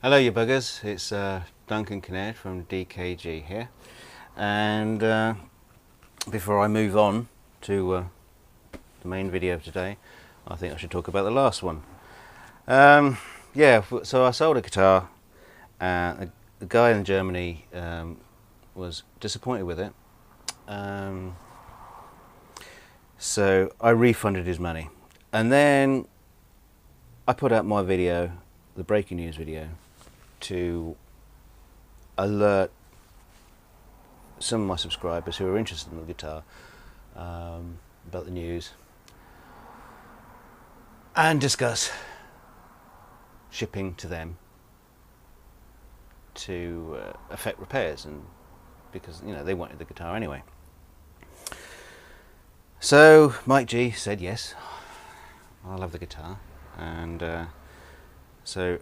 Hello you buggers, it's Duncan Kinnaird from DKG here, and before I move on to the main video of today, I think I should talk about the last one. Yeah, so I sold a guitar and the guy in Germany was disappointed with it, so I refunded his money, and then I put out my video, the breaking news video, to alert some of my subscribers who are interested in the guitar about the news and discuss shipping to them to affect repairs, and because they wanted the guitar anyway. So Mike G said yes, I'll have the guitar, and so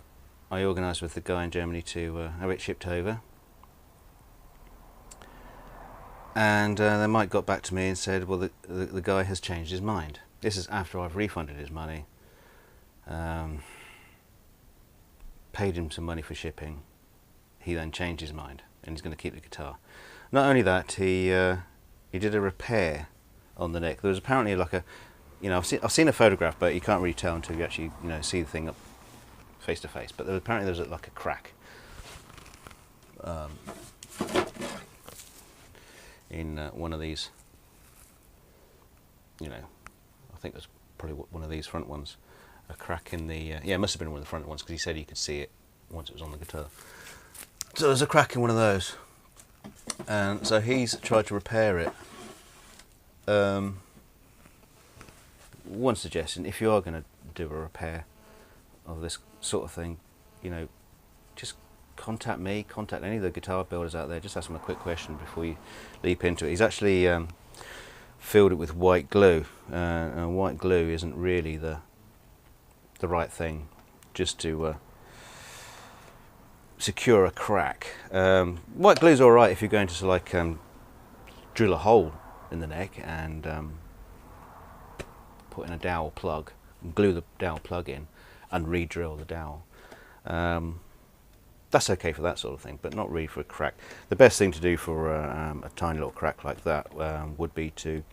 I organised with the guy in Germany to have it shipped over, and then Mike got back to me and said, well, the guy has changed his mind. This is after I've refunded his money, paid him some money for shipping. He then changed his mind and he's going to keep the guitar. Not only that, he did a repair on the neck. There was apparently like a, I've seen a photograph, but you can't really tell until you actually see the thing up face to face, but apparently there was like a crack in one of these, I think it was probably one of these front ones, a crack in the, yeah, it must have been one of the front ones, because he said you could see it once it was on the guitar. So there's a crack in one of those, and so he's tried to repair it. One suggestion, if you are going to do a repair of this sort of thing, just contact me, contact any of the guitar builders out there, just ask them a quick question before you leap into it. He's actually filled it with white glue, and white glue isn't really the right thing just to secure a crack. White glue's alright if you're going to like drill a hole in the neck and put in a dowel plug and glue the dowel plug in and re-drill the dowel. That's okay for that sort of thing, but not really for a crack. The best thing to do for a tiny little crack like that would be to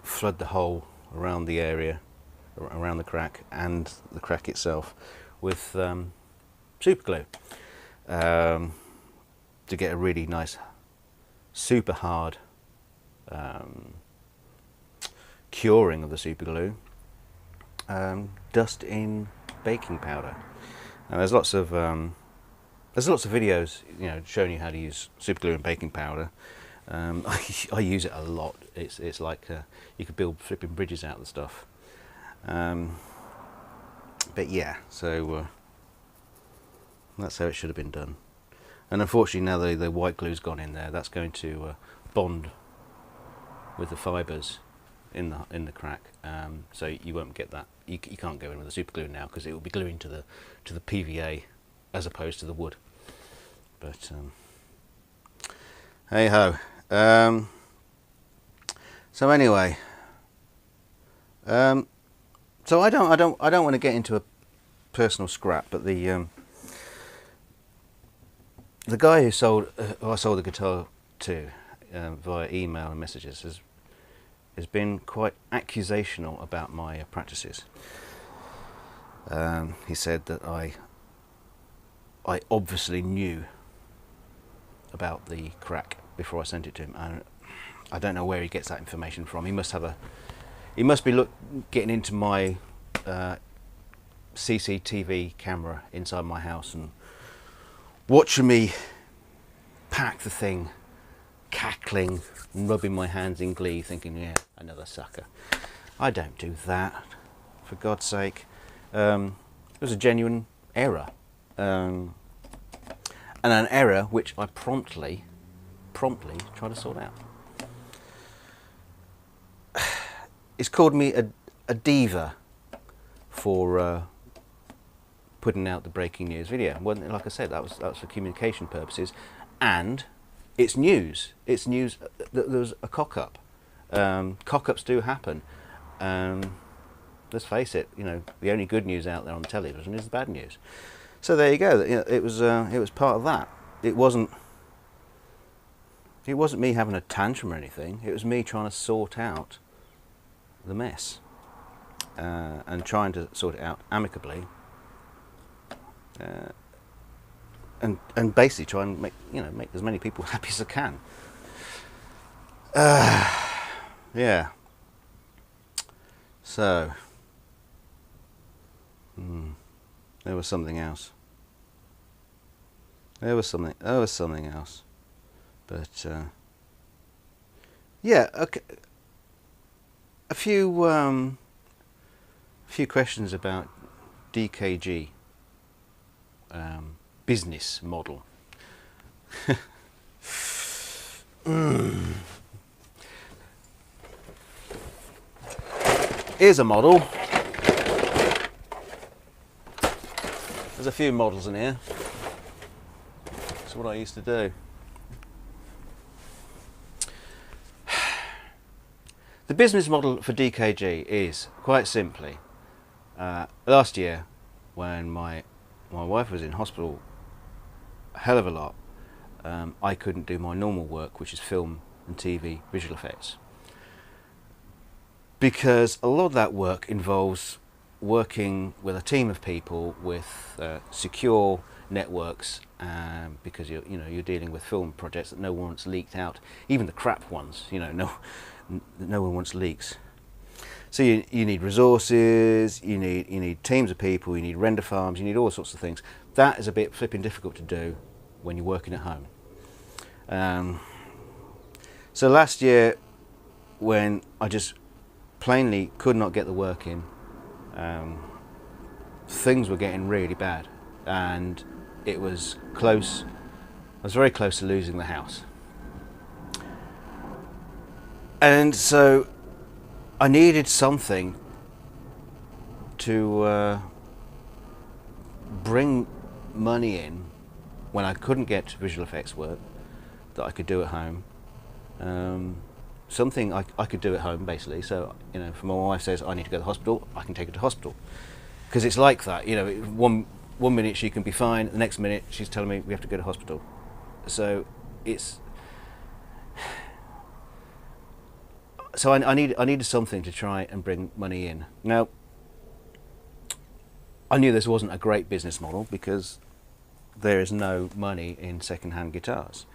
flood the hole around the area, around the crack and the crack itself, with super glue to get a really nice, super hard curing of the super glue. Dust in baking powder, and there's lots of videos showing you how to use super glue and baking powder. I use it a lot. It's like you could build flipping bridges out of the stuff. But yeah, so that's how it should have been done. And unfortunately, now the white glue's gone in there, that's going to bond with the fibres in the crack, so you won't get that. You can't go in with the super glue now, because it will be gluing to the PVA as opposed to the wood. But hey ho. So anyway, so I don't want to get into a personal scrap, but the guy who I sold the guitar to via email and messages has been quite accusational about my practices. He said that I obviously knew about the crack before I sent it to him, and I don't know where he gets that information from. He must be getting into my CCTV camera inside my house and watching me pack the thing, cackling and rubbing my hands in glee, thinking, yeah, another sucker. I don't do that, for God's sake. It was a genuine error, and an error which I promptly tried to sort out. It's called me a diva for putting out the breaking news video. Well, like I said, that was for communication purposes, and it's news. It's news that there was a cock-up. Cock-ups do happen. let's face it, you know, the only good news out there on television is the bad news. So there you go. You know, it was part of that. It wasn't me having a tantrum or anything. It was me trying to sort out the mess and trying to sort it out amicably, and basically try and make as many people happy as I can. Yeah. So there was something else. There was something else. But yeah, okay. A few questions about DKG business model. Here's a model. There's a few models in here. That's what I used to do. The business model for DKG is, quite simply, last year when my wife was in hospital a hell of a lot, I couldn't do my normal work, which is film and TV visual effects, because a lot of that work involves working with a team of people with secure networks, because you're dealing with film projects that no one wants leaked out, even the crap ones. No one wants leaks. So you need resources, you need teams of people, you need render farms, you need all sorts of things. That is a bit flipping difficult to do when you're working at home. So last year, when I just plainly could not get the work in, things were getting really bad, and it was close. I was very close to losing the house. And so I needed something to bring money in when I couldn't get visual effects work that I could do at home. Something I could do at home, basically. So, if my wife says I need to go to the hospital, I can take her to hospital. Because it's like that, one minute she can be fine, the next minute she's telling me we have to go to hospital. So I needed something to try and bring money in. Now, I knew this wasn't a great business model because there is no money in second-hand guitars.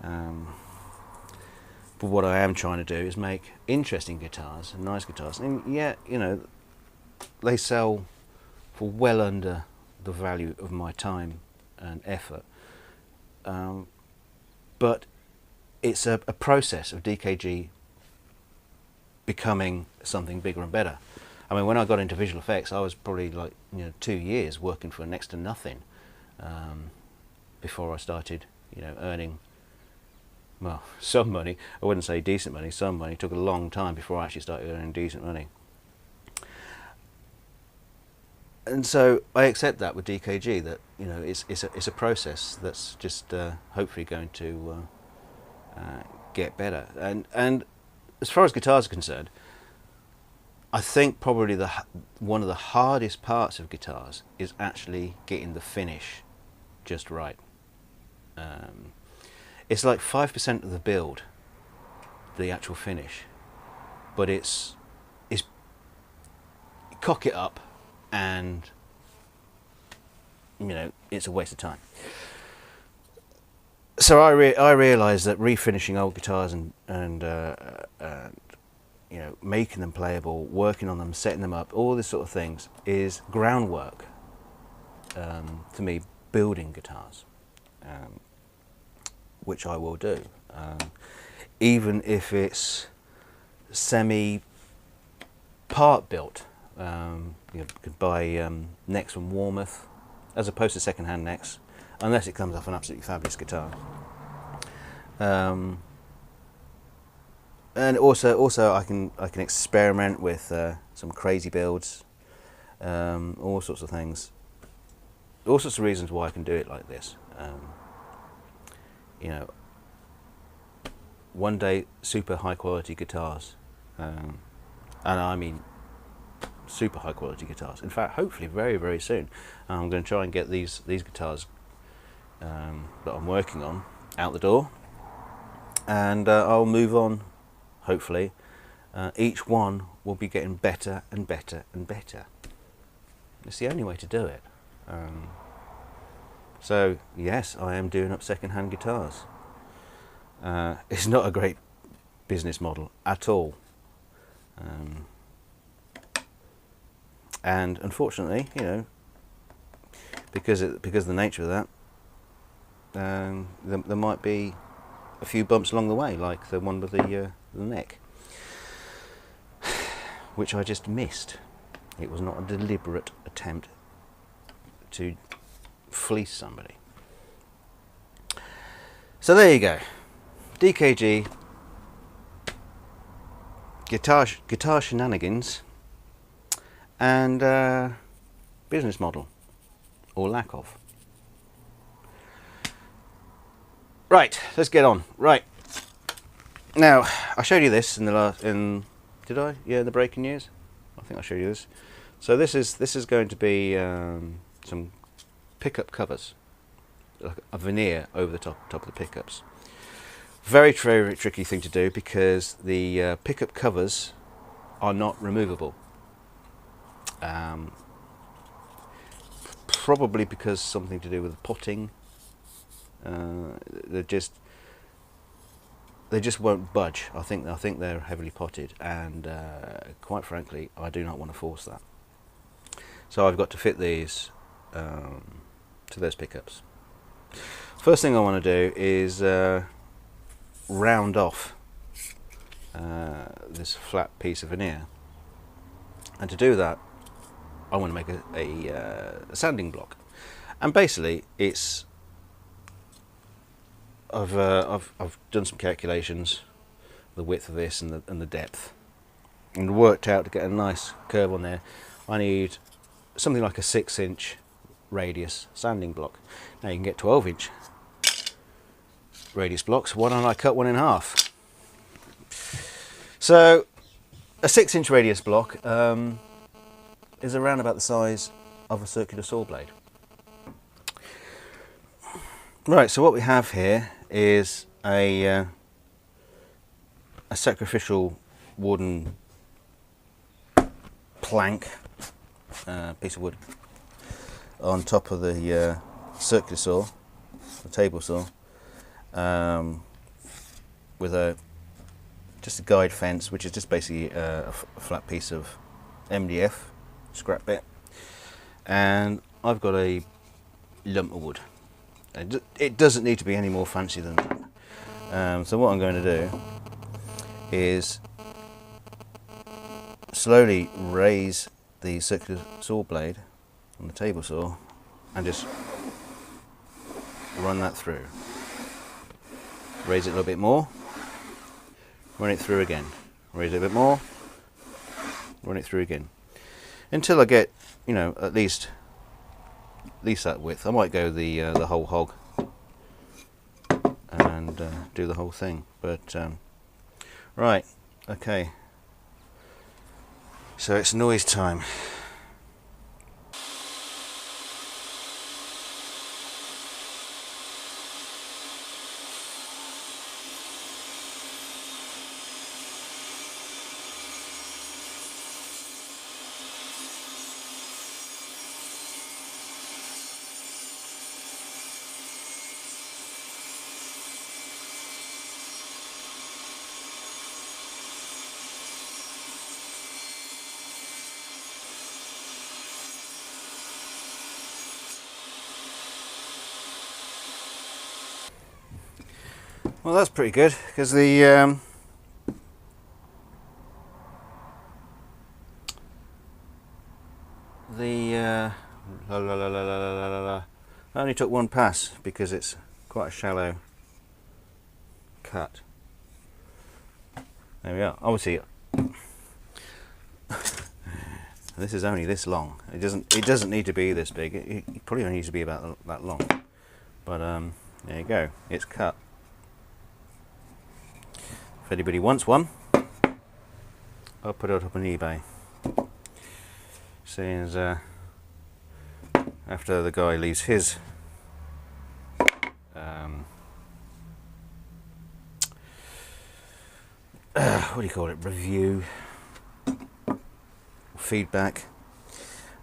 But what I am trying to do is make interesting guitars and nice guitars. And yeah, they sell for well under the value of my time and effort. But it's a process of DKG becoming something bigger and better. I mean, when I got into visual effects, I was probably 2 years working for next to nothing before I started, earning, well, some money. I wouldn't say decent money, some money. It took a long time before I actually started earning decent money. And so I accept that with DKG, that it's a process that's just hopefully going to get better. And as far as guitars are concerned, I think probably one of the hardest parts of guitars is actually getting the finish just right. It's like 5% of the build, the actual finish, but it's cock it up, and it's a waste of time. So I realised that refinishing old guitars and making them playable, working on them, setting them up, all this sort of things is groundwork to me building guitars, which I will do, even if it's semi-part built. You could buy necks from Warmouth as opposed to second-hand necks, unless it comes off an absolutely fabulous guitar. And also I can experiment with some crazy builds, all sorts of things, all sorts of reasons why I can do it like this. One day super high quality guitars, and I mean super high quality guitars. In fact, hopefully very, very soon, I'm going to try and get these guitars that I'm working on out the door, and I'll move on. Hopefully, each one will be getting better and better and better. It's the only way to do it. So yes, I am doing up second-hand guitars. It's not a great business model at all, and unfortunately, you know, because of the nature of that, there might be a few bumps along the way, like the one with the neck, which I just missed. It was not a deliberate attempt to fleece somebody. So there you go. DKG guitar shenanigans and business model, or lack of. Right, let's get on. Right, now I showed you this in the did I? Yeah, the breaking news. I think I showed you this. So this is going to be some pickup covers, like a veneer over the top of the pickups. Very, very tricky thing to do because the pickup covers are not removable. Probably because something to do with potting. They just won't budge. I think they're heavily potted, and quite frankly, I do not want to force that. So I've got to fit these to those pickups. First thing I want to do is round off this flat piece of veneer, and to do that I want to make a sanding block. And basically it's I've done some calculations, the width of this and the depth, and worked out to get a nice curve on there. I need something like a 6-inch radius sanding block. Now you can get 12-inch radius blocks. Why don't I cut one in half? So a 6-inch radius block is around about the size of a circular saw blade. Right, so what we have here is a sacrificial wooden plank, piece of wood, on top of the circular saw, the table saw, with just a guide fence, which is just basically a flat piece of MDF scrap bit, and I've got a lump of wood. It doesn't need to be any more fancy than that. So what I'm going to do is slowly raise the circular saw blade on the table saw and just run that through. Raise it a little bit more, run it through again, raise it a bit more, run it through again, until I get, you know, at least that width. I might go the whole hog and do the whole thing, but right, okay, so it's noise time. Well, that's pretty good, because the I only took one pass because it's quite a shallow cut. There we are. Obviously, this is only this long. It doesn't need to be this big. It probably only needs to be about that long. But there you go. It's cut. If anybody wants one, I'll put it up on eBay. seeing as after the guy leaves his what do you call it, review, feedback,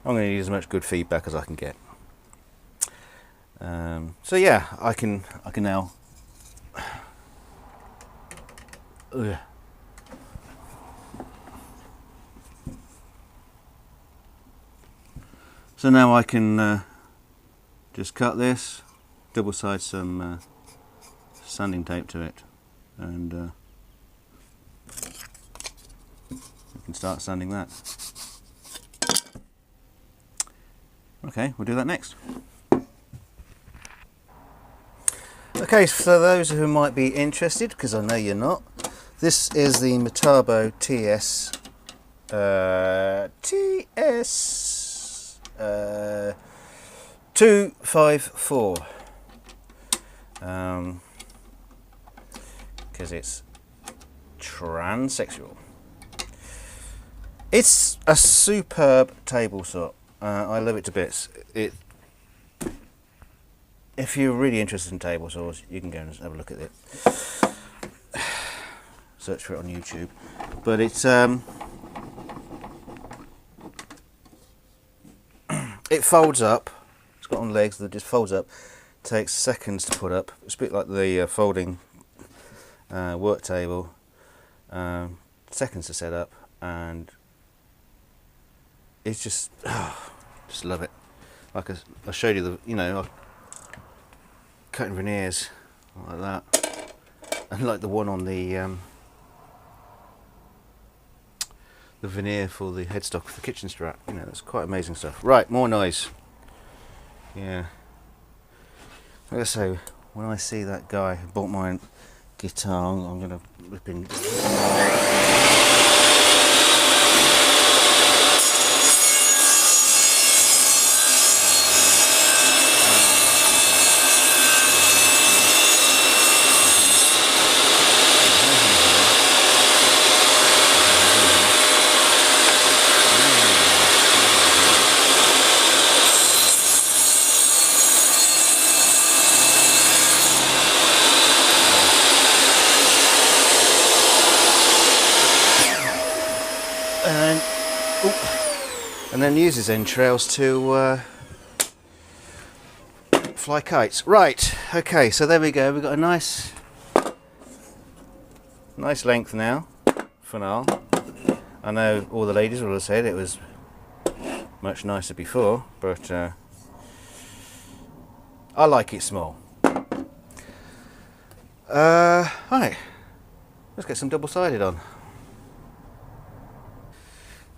I'm going to need as much good feedback as I can get. So yeah, I can now so now I can just cut this, double side some sanding tape to it, and we can start sanding that. Okay, we'll do that next. Okay, so those who might be interested, because I know you're not, this is the Metabo TS 254, because it's transsexual. It's a superb table saw. I love it to bits. If you're really interested in table saws, you can go and have a look at it. Search for it on YouTube. But it's it folds up. It's got on legs that just folds up. Takes seconds to put up. It's a bit like the folding work table. Seconds to set up, and it's just love it. Like I showed you the, you know, cutting veneers like that, and like the one on the veneer for the headstock for the kitchen strap. You know, that's quite amazing stuff. Right, more noise. Yeah. Like I say, when I see that guy who bought my guitar, I'm gonna rip in. And then use his entrails to fly kites. Right, okay, so there we go. We've got a nice length now for now. I know all the ladies will have said it was much nicer before, but I like it small. Right, let's get some double-sided on.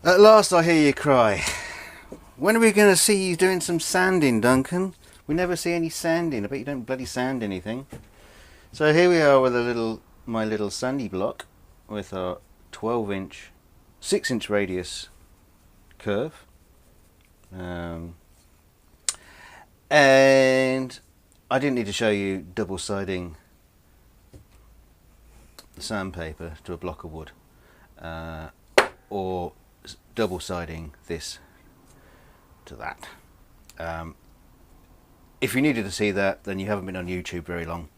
At last I hear you cry. When are we going to see you doing some sanding, Duncan? We never see any sanding. I bet you don't bloody sand anything. So here we are with my little sandy block with our 12-inch, 6-inch radius curve. And I didn't need to show you double-siding the sandpaper to a block of wood, or double-siding this to that. If you needed to see that, then you haven't been on YouTube very long.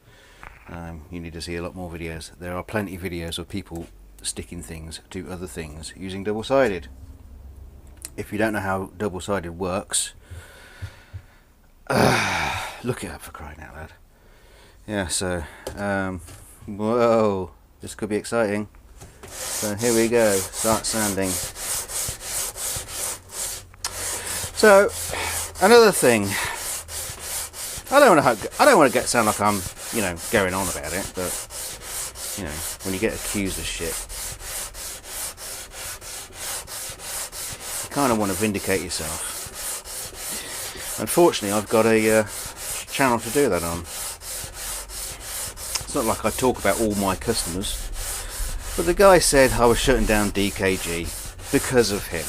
You need to see a lot more videos. There are plenty of videos of people sticking things to other things using double-sided. If you don't know how double-sided works, look it up, for crying out loud. Yeah, so whoa, this could be exciting. So here we go, start sanding. So another thing, I don't want to sound like I'm, you know, going on about it, but you know, when you get accused of shit, you kind of want to vindicate yourself. Unfortunately, I've got a channel to do that on. It's not like I talk about all my customers, but the guy said I was shutting down DKG because of him.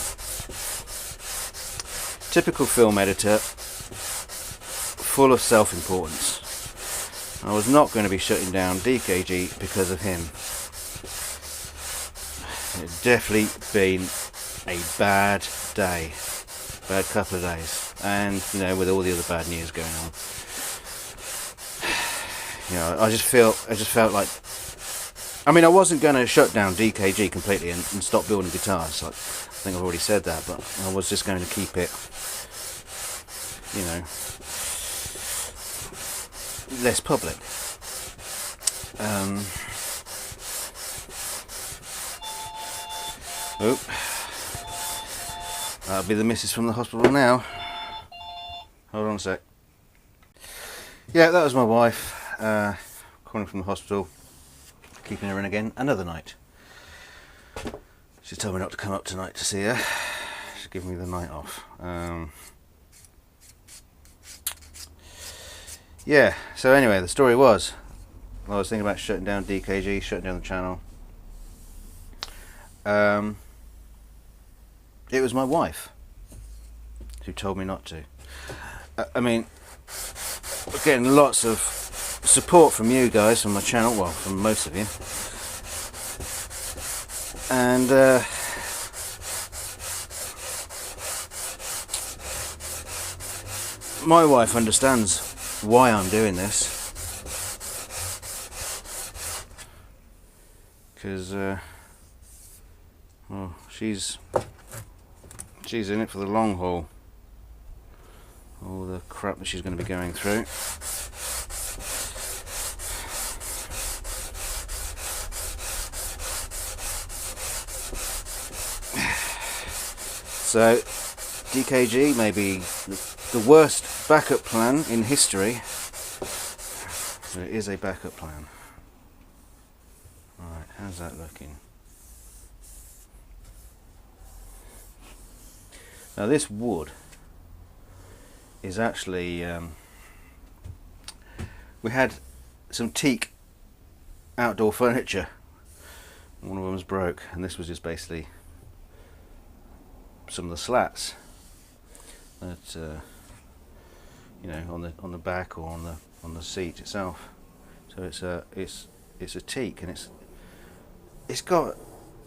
Typical film editor, full of self-importance. I was not going to be shutting down DKG because of him. It's definitely been a bad day. bad couple of days, and you know, with all the other bad news going on, you know, I just felt like, I mean, I wasn't going to shut down DKG completely and stop building guitars. I think I've already said that, but I was just going to keep it, you know, less public. Oh, that'll be the missus from the hospital now. Hold on a sec. Yeah, that was my wife calling from the hospital, keeping her in again another night. She told me not to come up tonight to see her. She's giving me the night off. Yeah, so anyway, the story was, I was thinking about shutting down DKG, shutting down the channel. It was my wife who told me not to. I mean, we're getting lots of support from you guys, from my channel, well, from most of you. And my wife understands why I'm doing this, because well, she's in it for the long haul. All the crap that she's going to be going through. So DKG may be the worst backup plan in history, but it is a backup plan. Alright, how's that looking? Now this wood is actually, we had some teak outdoor furniture, one of them was broke, and this was just basically some of the slats that you know, on the back or on the seat itself. So it's a teak, and it's got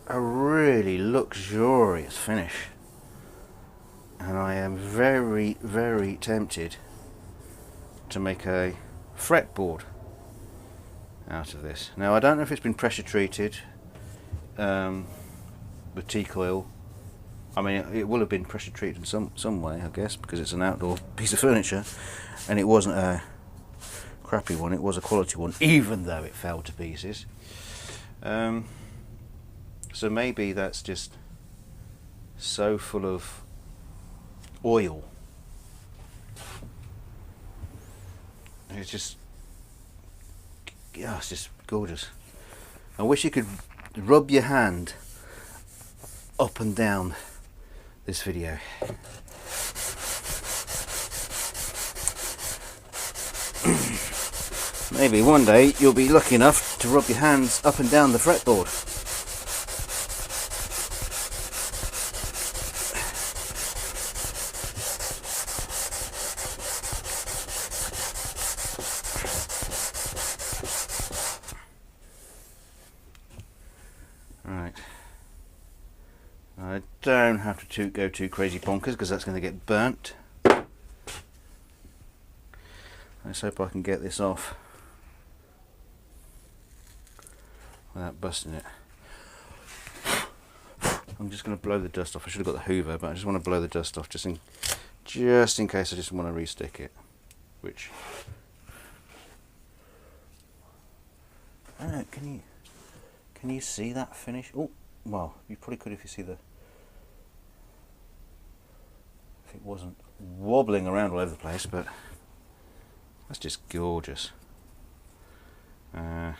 a really luxurious finish, and I am very, very tempted to make a fretboard out of this. Now I don't know if it's been pressure treated with teak oil. I mean, it will have been pressure treated in some way, I guess, because it's an outdoor piece of furniture, and it wasn't a crappy one, it was a quality one, even though it fell to pieces. So maybe that's just so full of oil. It's just, yeah, it's just gorgeous. I wish you could rub your hand up and down this video. Maybe one day you'll be lucky enough to rub your hands up and down the fretboard. Right. I don't have to go too crazy bonkers because that's going to get burnt. Let's hope I can get this off without busting it. I'm just going to blow the dust off. I should have got the Hoover, but I just want to blow the dust off just in case I just want to re-stick it. Which, I don't know, can you see that finish? Oh, well, you probably could if you see if it wasn't wobbling around all over the place, but that's just gorgeous. And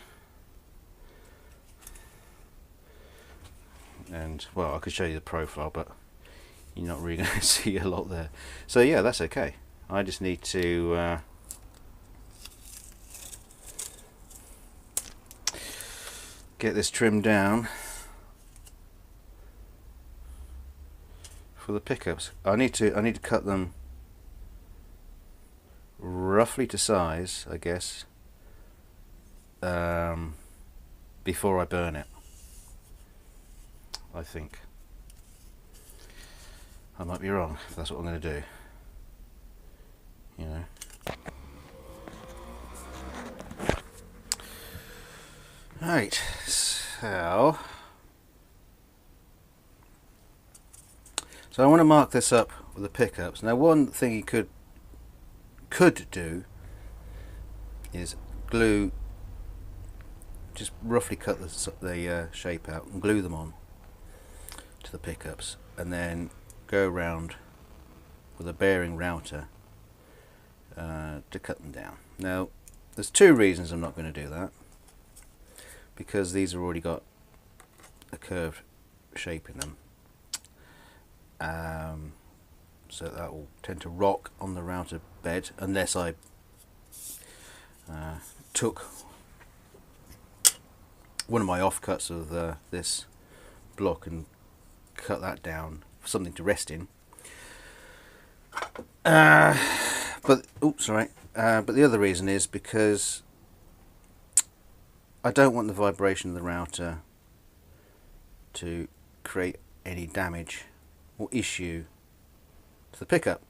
well, I could show you the profile, but you're not really going to see a lot there. So yeah, that's okay. I just need to get this trimmed down for the pickups. I need to cut them roughly to size, I guess, before I burn it, I think. I might be wrong if that's what I'm going to do. You know. Right, so I want to mark this up with the pickups. Now, one thing you could do is glue, just roughly cut the shape out and glue them on to the pickups, and then go around with a bearing router to cut them down. Now, there's two reasons I'm not going to do that. Because these have already got a curved shape in them, so that will tend to rock on the router bed unless I took one of my offcuts of this block and cut that down for something to rest in. But the other reason is because I don't want the vibration of the router to create any damage or issue to the pickup.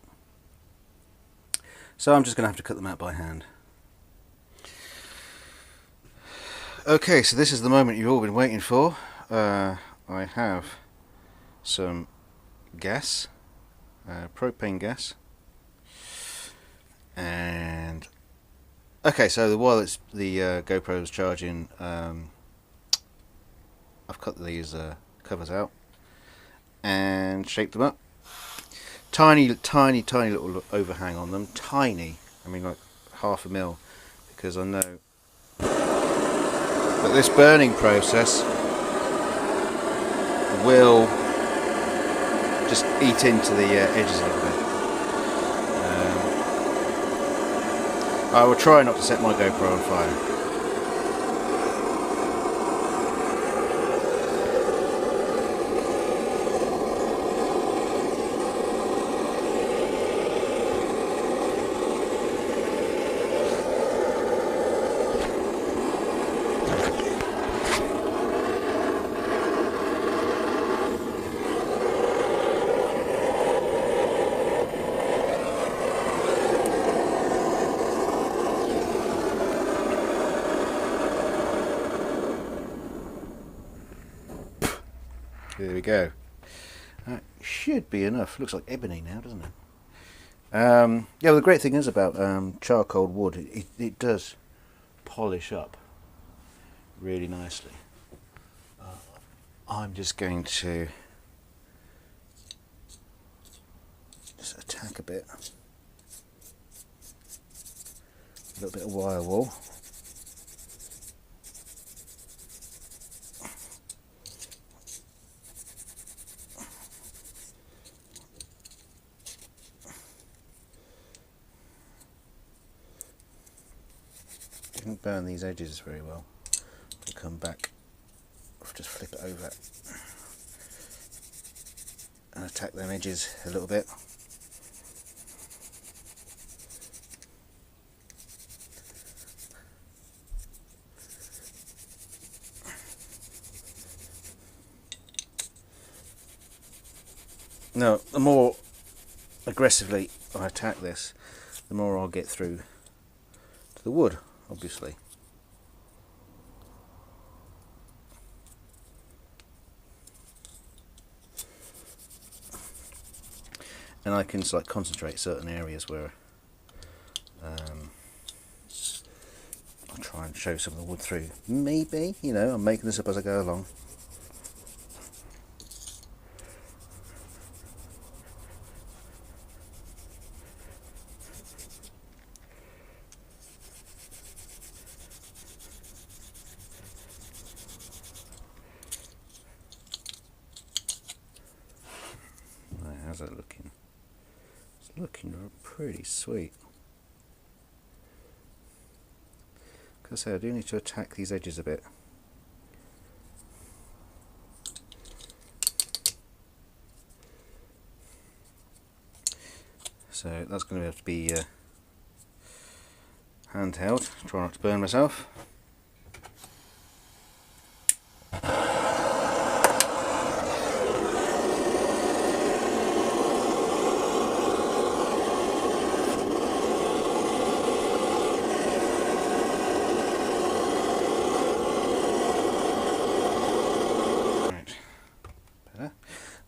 So I'm just going to have to cut them out by hand. Okay, so this is the moment you've all been waiting for. I have some gas, propane gas, and okay, so while the GoPro is charging, I've cut these covers out and shaped them up. Tiny little overhang on them. Tiny, I mean like 1/2 mil, because I know that this burning process will just eat into the edges a little bit. I will try not to set my GoPro on fire. There we go. That should be enough. Looks like ebony now, doesn't it? Yeah, well, the great thing is about charcoal wood, it does polish up really nicely. I'm just going to just attack a bit. A little bit of wire wool. Didn't burn these edges very well. To come back, I'll just flip it over and attack them edges a little bit. Now, the more aggressively I attack this, the more I'll get through to the wood, obviously. And I can like concentrate certain areas where I'll try and show some of the wood through. Maybe, you know, I'm making this up as I go along. Right, how's that looking? It's looking pretty sweet. Like I say, I do need to attack these edges a bit. So that's going to have to be handheld. Try not to burn myself.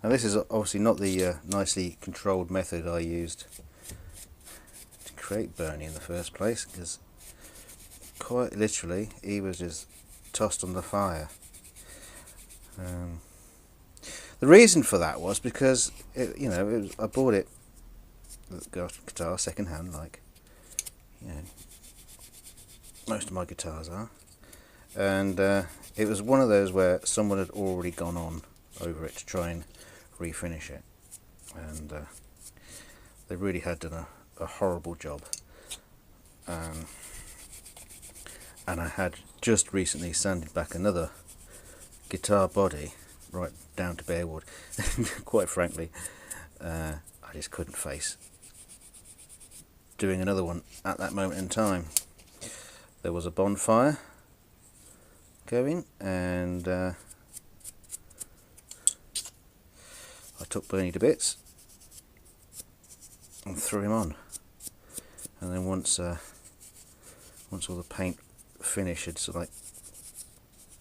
Now this is obviously not the nicely controlled method I used to create Burnie in the first place, because quite literally he was just tossed on the fire. The reason for that was because I bought it, the guitar second hand, like most of my guitars are, and it was one of those where someone had already gone on over it to try and refinish it, and they really had done a horrible job. And I had just recently sanded back another guitar body right down to bare wood. Quite frankly, I just couldn't face doing another one at that moment in time. There was a bonfire going, and I took Burnie to bits and threw him on, and then once all the paint finish had sort of like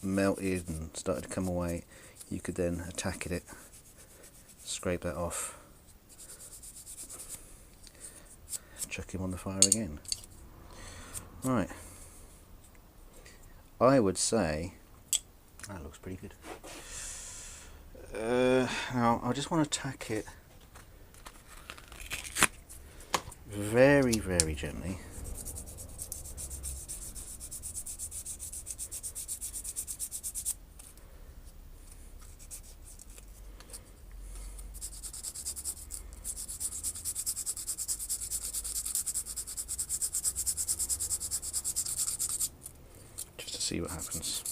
melted and started to come away, you could then attack it, scrape that off, chuck him on the fire again. Right, I would say that looks pretty good. Now I just want to tack it very, very gently. Just to see what happens.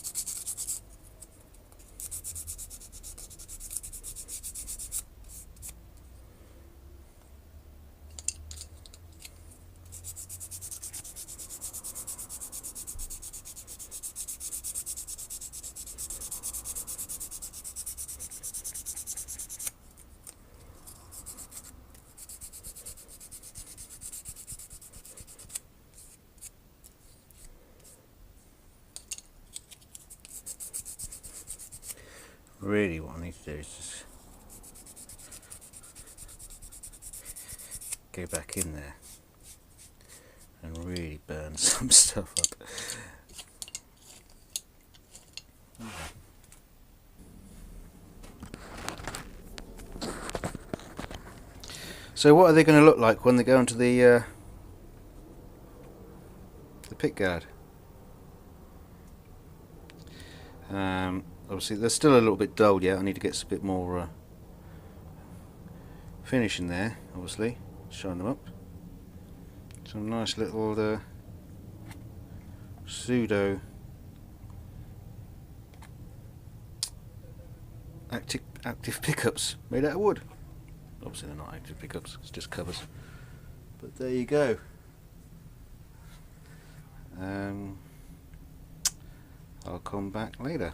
Really what I need to do is just go back in there and really burn some stuff up. So what are they going to look like when they go into the pick guard? Obviously they're still a little bit dull yet. I need to get a bit more finish in there, obviously. Shine them up. Some nice little pseudo active pickups made out of wood. Obviously they're not active pickups, it's just covers. But there you go. I'll come back later.